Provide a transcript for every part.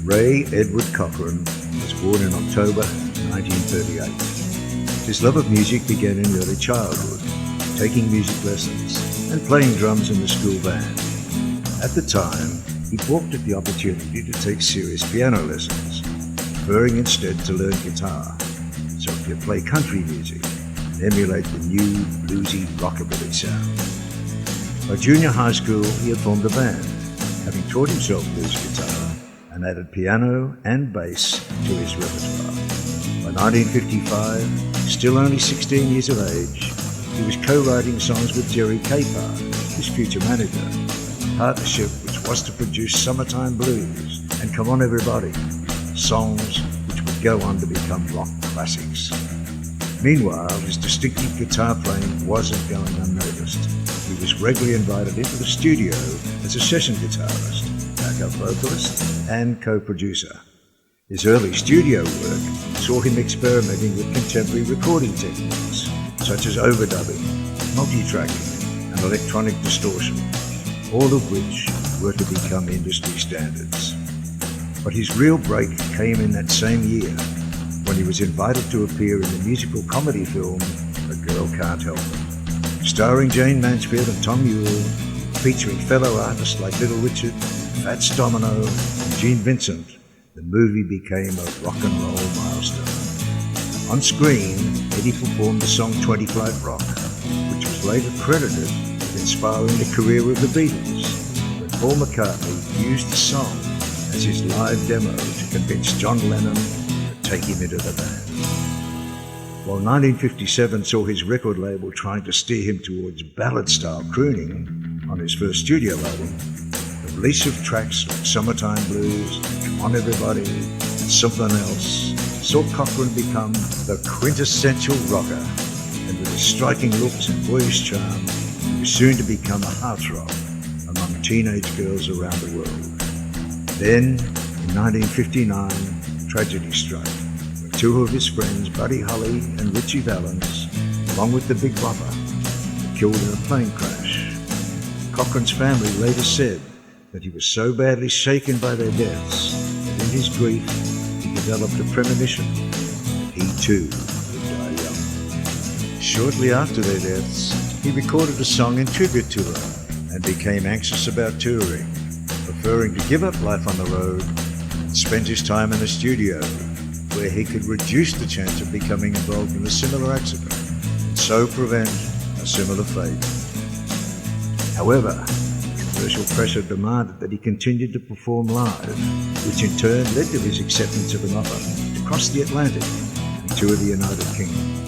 Ray Edward Cochran was born in October 1938. His love of music began in early childhood, taking music lessons and playing drums in the school band. At the time, he balked at the opportunity to take serious piano lessons, preferring instead to learn guitar, so he could play country music and emulate the new bluesy rockabilly sound. By junior high school, he had formed a band, having taught himself blues guitar and added piano and bass to his repertoire. By 1955, still only 16 years of age, he was co-writing songs with Jerry Capehart, his future manager, a partnership which was to produce Summertime Blues and Come On Everybody, songs which would go on to become rock classics. Meanwhile, his distinctive guitar playing wasn't going unnoticed. He was regularly invited into the studio as a session guitarist, backup vocalist, and co-producer. His early studio work saw him experimenting with contemporary recording techniques, such as overdubbing, multi-tracking, and electronic distortion, all of which were to become industry standards. But his real break came in that same year, when he was invited to appear in the musical comedy film A Girl Can't Help It. Starring Jane Mansfield and Tom Ewell, featuring fellow artists like Little Richard, Fats Domino, and Gene Vincent, the movie became a rock and roll milestone. On screen, Eddie performed the song 20 Flight Rock, which was later credited with inspiring the career of the Beatles, when Paul McCartney used the song as his live demo to convince John Lennon to take him into the band. While 1957 saw his record label trying to steer him towards ballad-style crooning on his first studio album, the release of tracks like Summertime Blues, Come On Everybody, and Somethin Else saw Cochran become the quintessential rocker, and with his striking looks and boyish charm, he was soon to become a heartthrob among teenage girls around the world. Then, in 1959, tragedy struck, when two of his friends, Buddy Holly and Richie Valens, along with the Big Bopper, were killed in a plane crash. Cochran's family later said that he was so badly shaken by their deaths that in his grief he developed a premonition that he too would die young. Shortly after their deaths, he recorded a song in tribute to them and became anxious about touring, preferring to give up life on the road and spend his time in the studio, where he could reduce the chance of becoming involved in a similar accident and so prevent a similar fate. However, commercial pressure demanded that he continued to perform live, which in turn led to his acceptance of an offer to cross the Atlantic and tour the United Kingdom.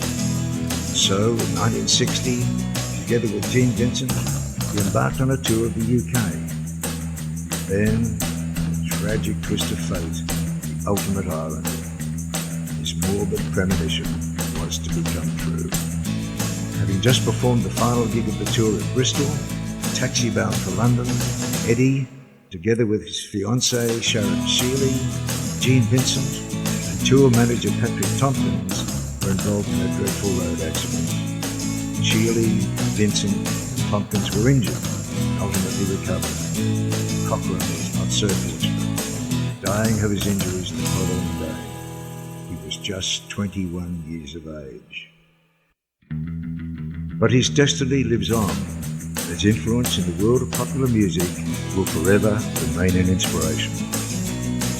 So, in 1960, together with Gene Vincent, he embarked on a tour of the UK. Then, the tragic twist of fate, the ultimate irony. His morbid premonition was to become true. Having just performed the final gig of the tour at Bristol, taxi bound for London, Eddie, together with his fiancée Sharon Shealy, Gene Vincent, and tour manager Patrick Tompkins were involved in a dreadful road accident. Shealy, Vincent, and Tompkins were injured and ultimately recovered. Cochran was not so fortunate, dying of his injuries the following day. He was just 21 years of age. But his destiny lives on. His influence in the world of popular music will forever remain an inspiration.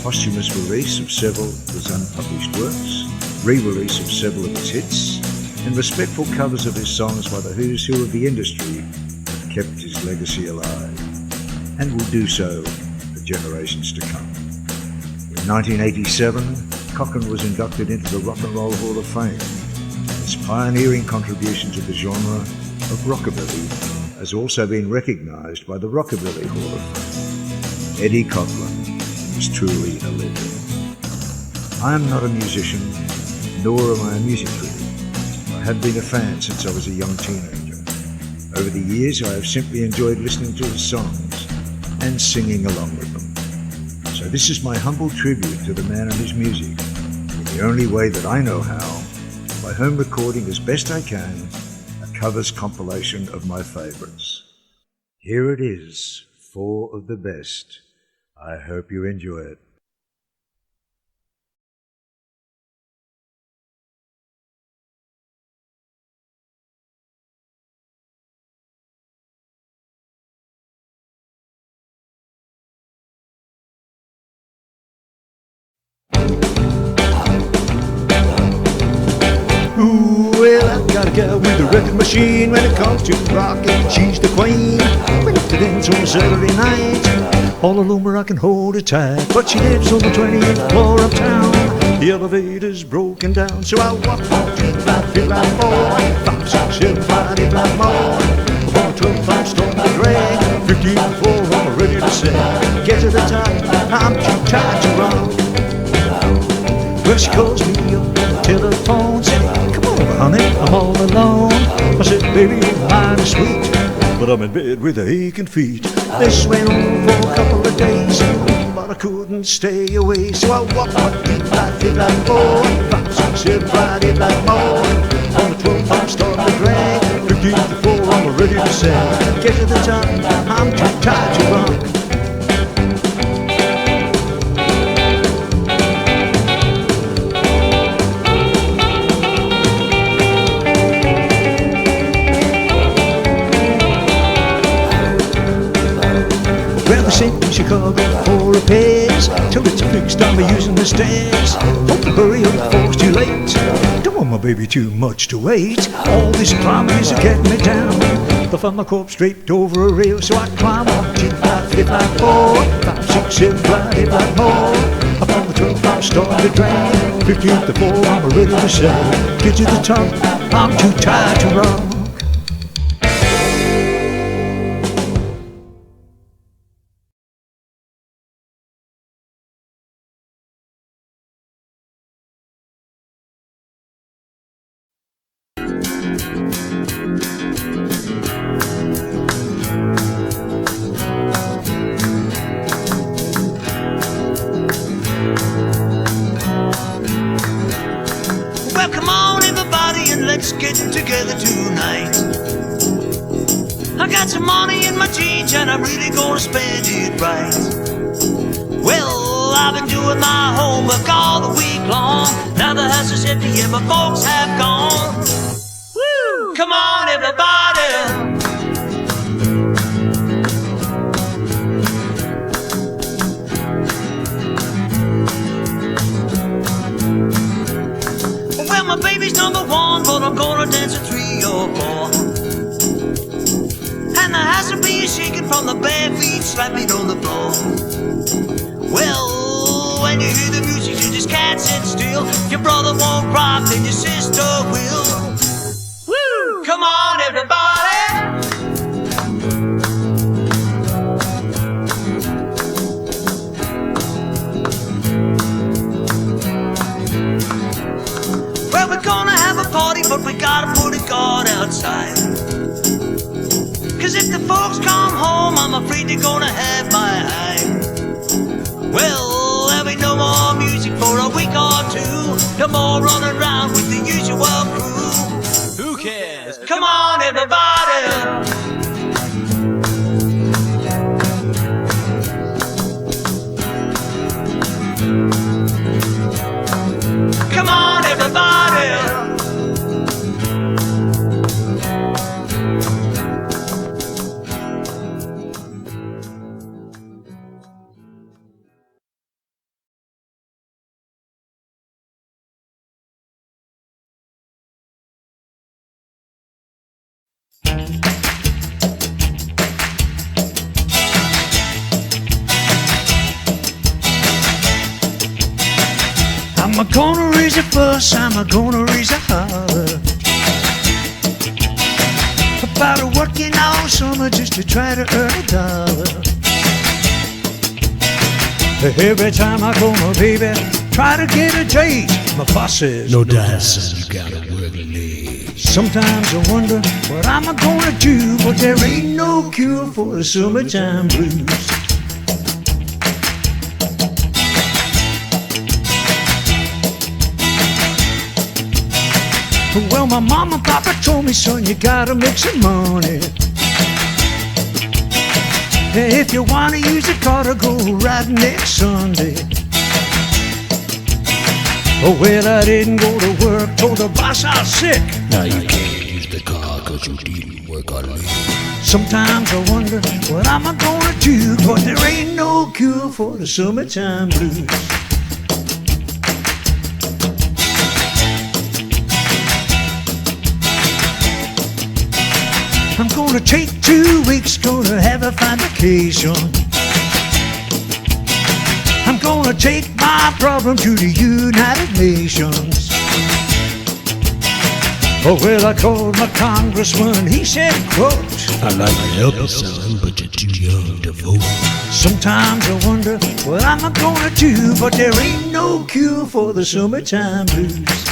Posthumous release of several of his unpublished works, re-release of several of his hits, and respectful covers of his songs by the who's who of the industry have kept his legacy alive, and will do so for generations to come. In 1987, Cochran was inducted into the Rock and Roll Hall of Fame. His pioneering contribution to the genre of rockabilly has also been recognised by the Rockabilly Hall of Fame. Eddie Cochran is truly a legend. I am not a musician, nor am I a music critic. I have been a fan since I was a young teenager. Over the years, I have simply enjoyed listening to his songs and singing along with them. So this is my humble tribute to the man and his music, in the only way that I know how, by home recording as best I can, covers compilation of my favorites. Here it is, 4 of the best. I hope you enjoy it. Ooh, well, I've got a girl with a record machine. When it comes to rockin', she's the queen. We love to dance on a Saturday night. All alone where I can hold her tight. But she lives on the 20th floor of town. The elevator's broken down, so I walk 1, 2, 3, 4, 5, 6, 7, 8, 9 more. On 12, I'm starting to drag. 15 to 4, I'm ready to sag. Get to the top, I'm too tired to run. Well, she calls me up on the telephone, said, come over, honey, I'm all alone. I said, baby, you're mighty sweet, but I'm in bed with aching feet. This went on for a couple of days, but I couldn't stay away. So I walked 1, 2, 3, 4, 5, 6, 7, 8, 9 more. On the 12th, I'm starting to drag. 15 to 4, I'm ready to sag. Get to the top, I'm too tired to run. Well, they sent me to Chicago for repairs. Till it's fixed, I'll be using the stairs. Hope to hurry up before it's too late. Don't want my baby too much to wait. All this climbing is getting me down. They found my corpse draped over a rail, so I climb 1, 2, 3, 4, 5, 6, 7, 8, 9 more. Up on the 12th, I'm starting to drag. 15 to 4, I'm ready to sag. Get to the top, I'm too tired to run. Let's get together tonight. I got some money in my jeans and I'm really gonna spend it right. Well, I've been doing my homework all the week long. Now the house is empty and my folks have gone. Woo! Come on, everybody. Well, my baby's number 1, but I'm gonna dance a 3 or 4. And the house will be shaking from the bare feet slapping on the floor. Well, when you hear the music, you just can't sit still. Your brother won't cry, then your sister will. Woo! Come on, everybody. Well, we're gonna have a party, but we gotta put a guard outside. Cause if the folks come home, I'm afraid they're gonna have my eye. Well, there'll be no more music for a week or 2. No more running around with the usual crew. Who cares? Come on, everybody. Come on, everybody. I'm gonna raise a fuss, I'm gonna raise a holler about working all summer just to try to earn a dollar. Every time I call my baby, try to get a date, my boss says no dancing, you gotta work late. Sometimes I wonder what I'm gonna do, but there ain't no cure for the summertime blues. Well, my mama and papa told me, son, you gotta make some money. If you wanna use a car to go riding next Sunday. Oh, well, I didn't go to work, told the boss I was sick. Now you can't use the car cause you didn't work on it. Sometimes I wonder what I'm gonna do, but there ain't no cure for the summertime blues. I'm gonna take 2 weeks, gonna have a fine vacation. I'm gonna take my problem to the United Nations. Oh, well, I called my congressman, he said, quote, I'd like to help you, son, but you're too young to vote. sometimes I wonder what I'm gonna do, but there ain't no cure for the summertime blues.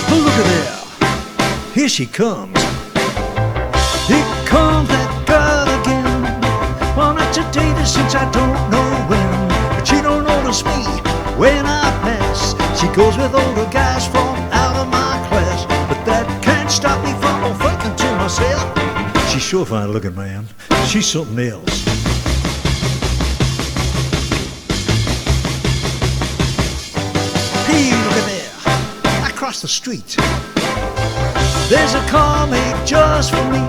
Look at there, here she comes. Here comes that girl again. Well, not today, since I don't know when, but she don't notice me when I pass. She goes with older guys from out of my class, but that can't stop me from thinking to myself, she's sure fine looking, man. She's something else. Hey, look at there, across the street, there's a car made just for me.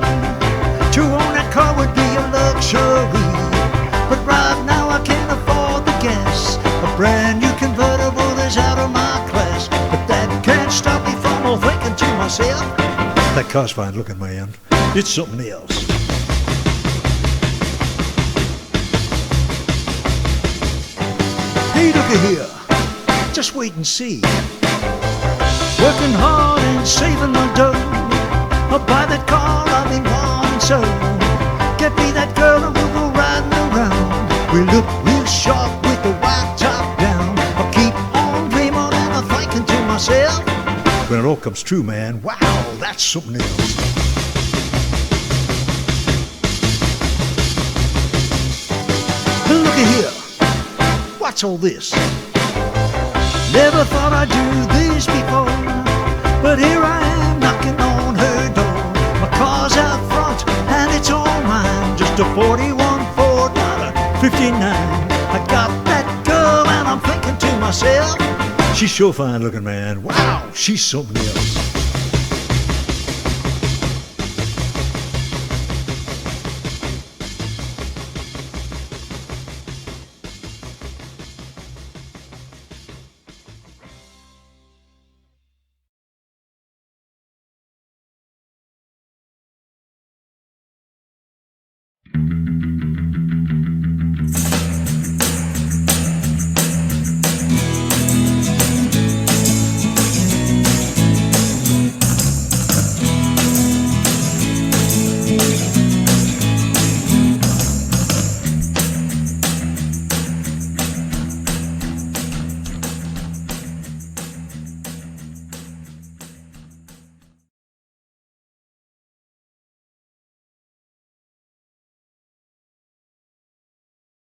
To own that car would be a luxury, but right now I can't afford the gas. A brand new convertible is out of my class, but that can't stop me from thinking to myself, that car's fine looking, man. It's something else. Hey, look at here, just wait and see. Working hard and saving my dough, I'll buy that car I've been wanting so. Get me that girl and we'll go riding around. We look real sharp with the white top down. I'll keep on dreaming and I'm thinking to myself, when it all comes true, man, wow, that's something else. Look at here, what's all this? Never thought I'd do this before, but here I am knocking on her door. My car's out front and it's all mine, just a 41 Ford, not a 59. I got that girl and I'm thinking to myself, she's sure fine looking, man. Wow, she's something else.